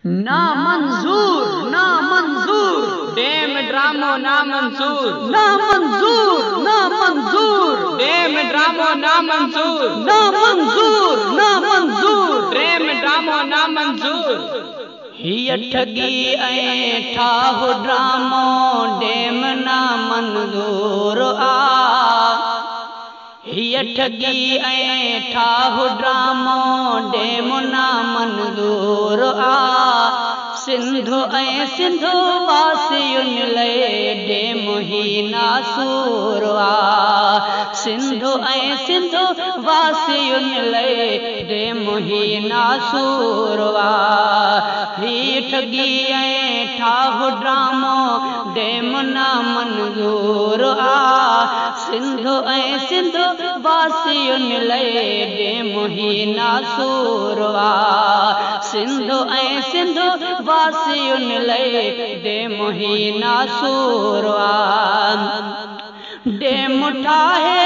ना मंजूर ना मंजूर, डेम ड्रामो ना मंजूर, ना मंजूर ना मंजूर, डेम ड्रामो ना मंजूर, ना मंजूर ना मंजूर, डेम ड्रामो ना मंजूर। हीअ ठगी ऐं ठाहु ड्रामो डेम ना मंजूर आ। हीअ ठगी ऐं ठाहु ड्रामो डेम ना मंजूर आ। सिंधु ऐं सिंधु वासियुनि लाइ डेम ही नासूर आ। सिंधु ऐं सिंधु वासियुनि लाइ डेम ही नासूर आ। हीअ ठगी ऐं ठाहु ड्रामो डेम ना मंजूर आ। सिंधु ऐं सिंधु वासियुनि लाइ डेम ही नासूर आ। सिंधु ऐं सिंधु वासियुनि लाइ डेम ही नासूर आ। डेम ठाहे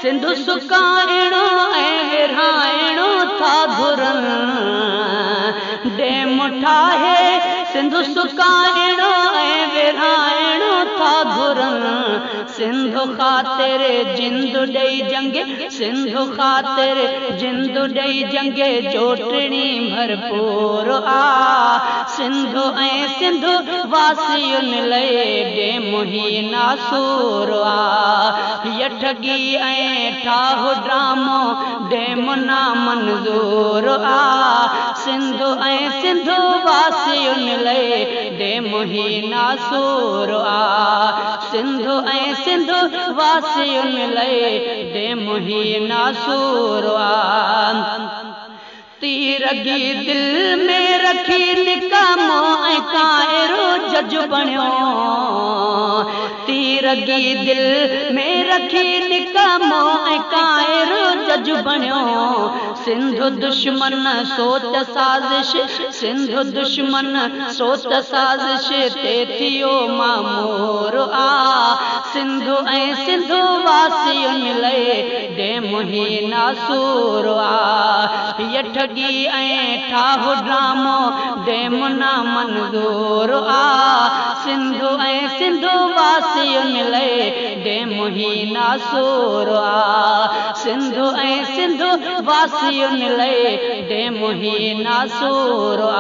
सिंधु सुकाइणो ऐं विरहाइणो था घुरनि। डेम ठाहे सिंधु सुकाइणो ऐं विरहाइणो था घुरनि। सिंधु ख़ातिर जिंदु ॾेई जंगे, सिंधु ख़ातिर जिंदु ॾेई जंगे जोटणी भरपूर आ। सिंधु ऐं सिंधु वासियुनि लाइ डेम ही नासूर आ। हीअ ठगी ऐं ठाहु ड्रामो डेम ना मंजूर आ। सिंधु ऐं सिंधु वासियुनि लाइ डेम ही नासूर आ। सिंधु ऐं सिंधु वासियुनि लाइ डेम ही नासूर आ। तीरगी दिल में रखी निकामो ऐं काइरो जज बणियो। तीरगी दिल में रखी निकामो ऐं काइरो जज बणियो। सिंधु दुश्मन सोच साज़िश, सिंधु दुश्मन सोच साज़िश ते थियो मामूर आ। सिंधु ऐं सिंधु वासियुनि लाइ डेम ही नासूर आ। हीअ ठगी ऐं ठाहु ड्रामो डेम ना मंजूर आ। सिंधु ऐं सिंधु वासियुनि लाइ डेम ही नासूर आ। सिंधु ऐं सिंधु वासियुनि लाइ डेम ही नासूर आ।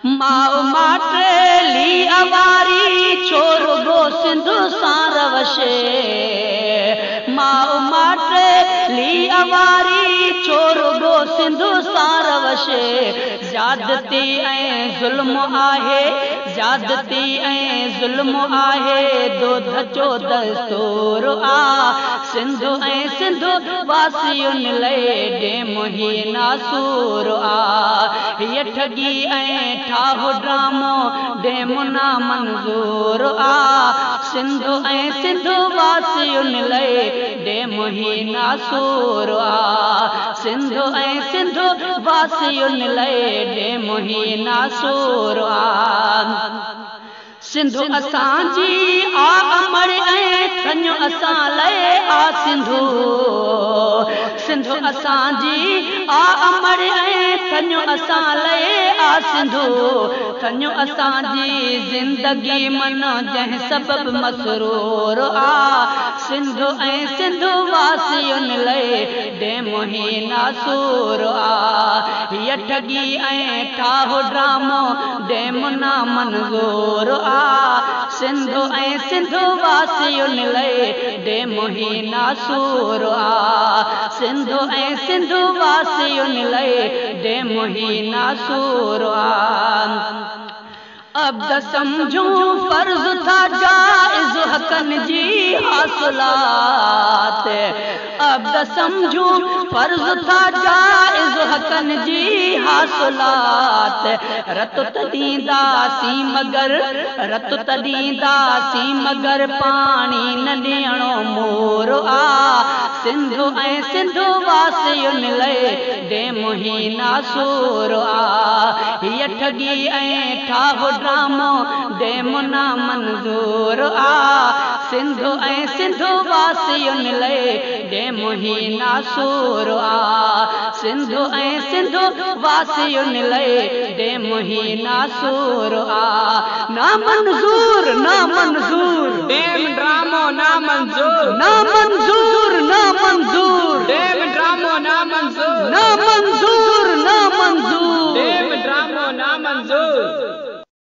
माउ माटेली अवारी छोरुगो सिंधु सां रवशे। माउ माटेली अवारी छोरुगो सिंधु सां रवशे। ज़्यादती ऐं ज़ुल्म आहे, ज़्यादती ऐं ज़ुल्म आहे, दोध जो दस्तूर आ। सिंधु ऐं सिंधु वासियुनि लाइ डेम ही नासूर आ। हीअ ठगी ऐं ठाहु ड्रामो डेम ना मंजूर आ। सिंधु ऐं सिंधु वासियुनि लाइ डेम ही नासूर आ। सिंधु ऐं सिंधु वासियुनि लाइ डेम ही नासूर आ। सिंधु असांजी आ अमर ऐं थञ असां लाइ आ सिंधु। सिंधु असांजी आ अमर ऐं थञ असां लाइ आ सिंधु। थञ असांजी ज़िंदगी मन जंहिं सबब मसरूर आ। सिंधु ऐं सिंधु वासियुनि लाइ डेम ही नासूर आ। हीअ ठगी ऐं ठाहु ड्रामो डेम ना मंजूर आ। सिंधु ऐं सिंधु वासियुनि लाइ डेम ही नासूर आ। सिंधु ऐं सिंधु वासियुनि लाइ डेम ही नासूर आ। अब समझो फर्ज था जाइज़ हक़नि जी हासिलात। अब समझो फर्ज था जाइज़ हक़नि जी हासिलात। रत तॾींदासीं मगर, रत तॾींदासीं मगर पाणी न ॾियणो मोर आ। सिंधु ऐं सिंधु वासियुनि लाइ डेम ही नासूर आ। हीअ ठगी ऐं ठाहु ड्रामो डेम ना मंजूर आ। सिंधु ऐं सिंधु वासियुनि लाइ डेम ही नासूर आ। सिंधु ऐं सिंधु वासियुन लए डेम ही नासूर आ। ना मंजूर, ना मंजूर, डेम ड्रामो ना मंजूर, ना